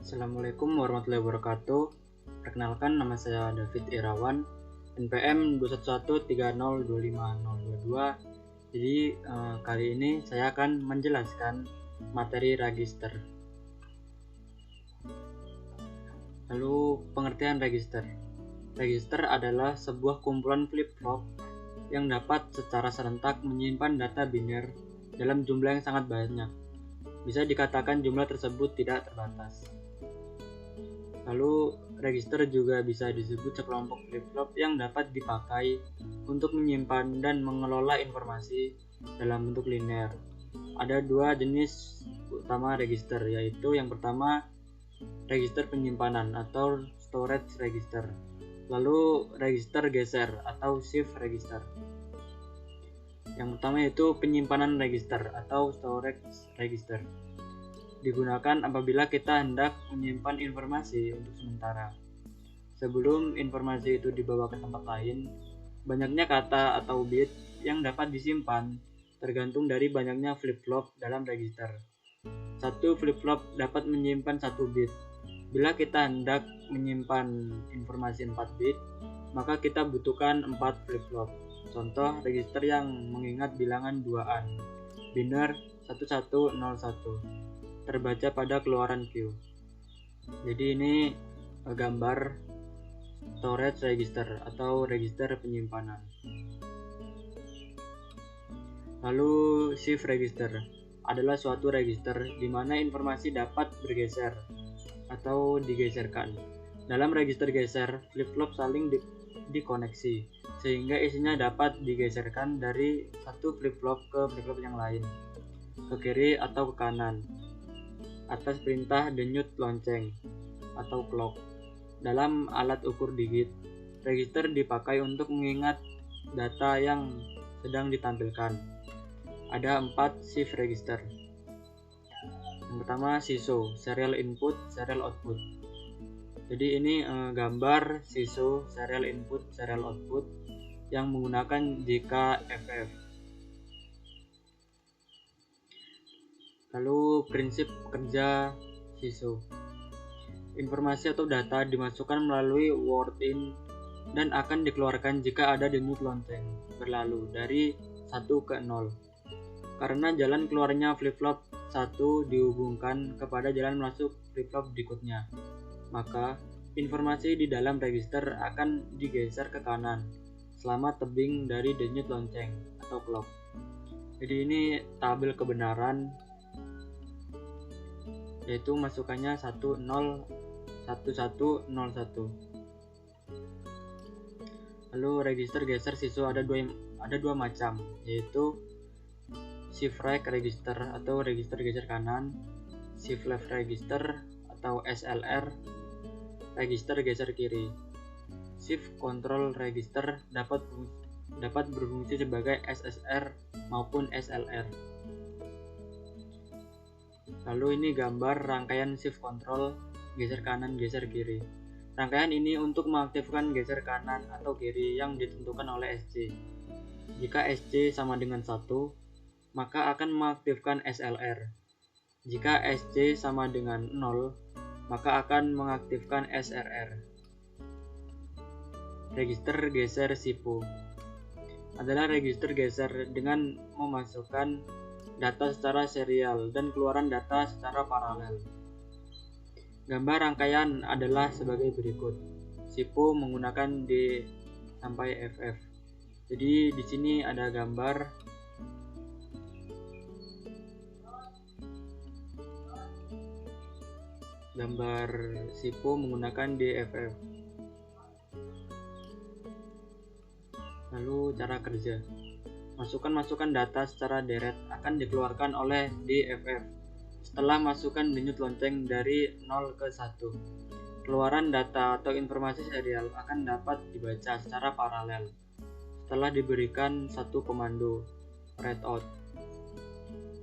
Assalamualaikum warahmatullahi wabarakatuh. Perkenalkan, nama saya David Irawan, NPM 21130250022. Jadi kali ini saya akan menjelaskan materi register. Lalu pengertian register. Register adalah sebuah kumpulan flip-flop yang dapat secara serentak menyimpan data biner dalam jumlah yang sangat banyak. Bisa dikatakan jumlah tersebut tidak terbatas. Lalu, register juga bisa disebut sekelompok flip-flop yang dapat dipakai untuk menyimpan dan mengelola informasi dalam bentuk linear. Ada dua jenis utama register, yaitu yang pertama register penyimpanan atau storage register, lalu register geser atau shift register. Yang pertama yaitu penyimpanan register atau storage register. Digunakan apabila kita hendak menyimpan informasi untuk sementara. Sebelum informasi itu dibawa ke tempat lain, banyaknya kata atau bit yang dapat disimpan tergantung dari banyaknya flip-flop dalam register. Satu flip-flop dapat menyimpan 1 bit. Bila kita hendak menyimpan informasi 4 bit, maka kita butuhkan 4 flip-flop. Contoh register yang mengingat bilangan 2an, biner 1101, terbaca pada keluaran Q. Jadi ini gambar storage register atau register penyimpanan. Lalu shift register adalah suatu register di mana informasi dapat bergeser atau digeserkan. Dalam register geser, flip-flop saling dikoneksi sehingga isinya dapat digeserkan dari satu flip-flop ke flip-flop yang lain, ke kiri atau ke kanan, atas perintah denyut lonceng atau clock. Dalam alat ukur digit, register dipakai untuk mengingat data yang sedang ditampilkan. Ada 4 shift register. Yang pertama SISO, serial input, serial output. Jadi ini gambar SISO, serial input, serial output yang menggunakan JKFF. Lalu prinsip kerja SISO. Informasi atau data dimasukkan melalui word in dan akan dikeluarkan jika ada denyut lonceng berlalu dari 1 ke 0. Karena jalan keluarnya flip-flop 1 dihubungkan kepada jalan masuk flip-flop berikutnya, maka informasi di dalam register akan digeser ke kanan selama tebing dari denyut lonceng atau clock. Jadi ini tabel kebenaran, yaitu masukannya 101101. Lalu register geser SISO ada dua macam, yaitu shift right register atau register geser kanan, shift left register atau SLR, register geser kiri. Shift control register dapat berfungsi sebagai SSR maupun SLR. Lalu ini gambar rangkaian shift control geser kanan geser kiri. Rangkaian ini untuk mengaktifkan geser kanan atau kiri yang ditentukan oleh SC. Jika SC sama dengan 1, maka akan mengaktifkan SLR. Jika SC sama dengan 0, maka akan mengaktifkan SRR. Register geser SIPO adalah register geser dengan memasukkan data secara serial dan keluaran data secara paralel. Gambar rangkaian adalah sebagai berikut. SIPO menggunakan D sampai FF. Jadi di sini ada gambar SIPO menggunakan DFF. Lalu cara kerja. Masukan data secara deret akan dikeluarkan oleh DFF setelah masukkan denyut lonceng dari 0 ke 1. Keluaran data atau informasi serial akan dapat dibaca secara paralel setelah diberikan satu komando read out.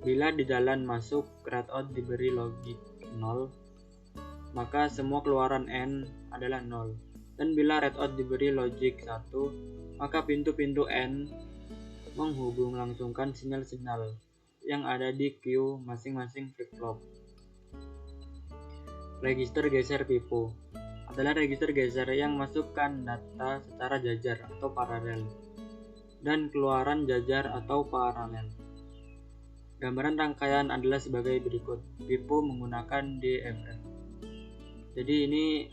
Bila di jalan masuk read out diberi logik 0, maka semua keluaran N adalah 0. Dan bila read out diberi logik 1, maka pintu-pintu N menghubung langsungkan sinyal-sinyal yang ada di queue masing-masing flip-flop. Register geser FIFO adalah register geser yang masukkan data secara jajar atau paralel dan keluaran jajar atau paralel. Gambaran rangkaian adalah sebagai berikut. FIFO menggunakan DFF. Jadi ini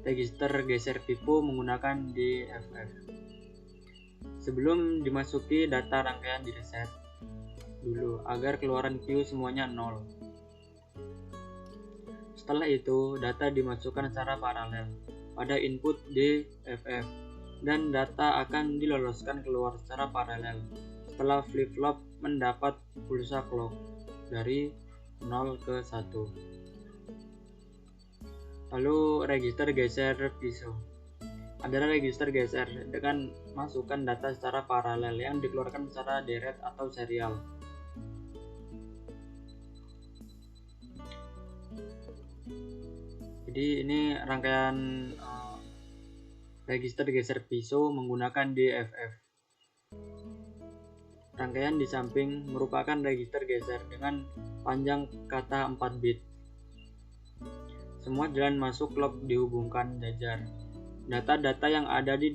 register geser FIFO menggunakan DFF. Sebelum dimasuki data rangkaian direset dulu agar keluaran Q semuanya 0. Setelah itu, data dimasukkan secara paralel pada input DFF dan data akan diloloskan keluar secara paralel setelah flip-flop mendapat pulsa clock dari 0 ke 1. Lalu register geser FISO adalah register geser dengan masukkan data secara paralel yang dikeluarkan secara deret atau serial. Jadi ini rangkaian register geser FISO menggunakan DFF. Rangkaian di samping merupakan register geser dengan panjang kata 4 bit. Semua jalan masuk clock dihubungkan jajar. Data-data yang ada di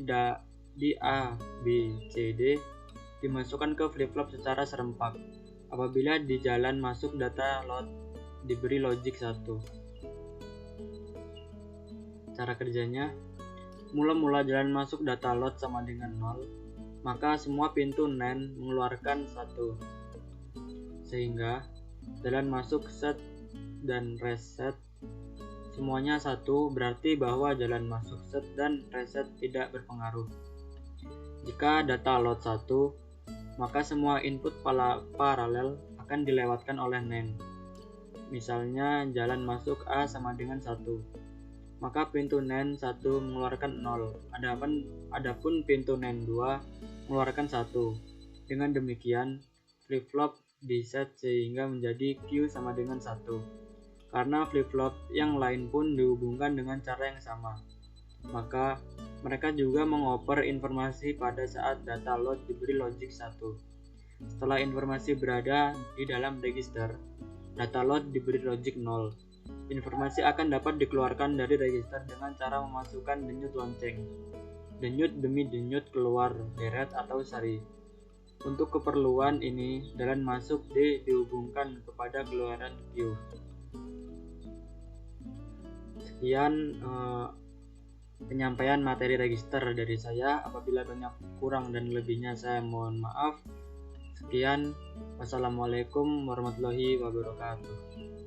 A, B, C, D dimasukkan ke flip-flop secara serempak. Apabila di jalan masuk data load diberi logic 1. Cara kerjanya, mula-mula jalan masuk data load sama dengan 0, maka semua pintu NAND mengeluarkan 1. Sehingga jalan masuk set dan reset semuanya 1, berarti bahwa jalan masuk set dan reset tidak berpengaruh. Jika data load 1, maka semua input paralel akan dilewatkan oleh NAND. Misalnya jalan masuk A sama dengan 1. Maka pintu NAND 1 mengeluarkan 0, adapun pintu NAND 2 mengeluarkan 1. Dengan demikian, flip-flop diset sehingga menjadi Q sama dengan 1. Karena flip-flop yang lain pun dihubungkan dengan cara yang sama, maka mereka juga mengoper informasi pada saat data load diberi logic 1. Setelah informasi berada di dalam register, data load diberi logic 0. Informasi akan dapat dikeluarkan dari register dengan cara memasukkan denyut lonceng. Denyut demi denyut keluar deret atau sari. Untuk keperluan ini, jalan masuk D dihubungkan kepada keluaran Q. Sekian penyampaian materi register dari saya. Apabila banyak kurang dan lebihnya saya mohon maaf. Sekian, wassalamualaikum warahmatullahi wabarakatuh.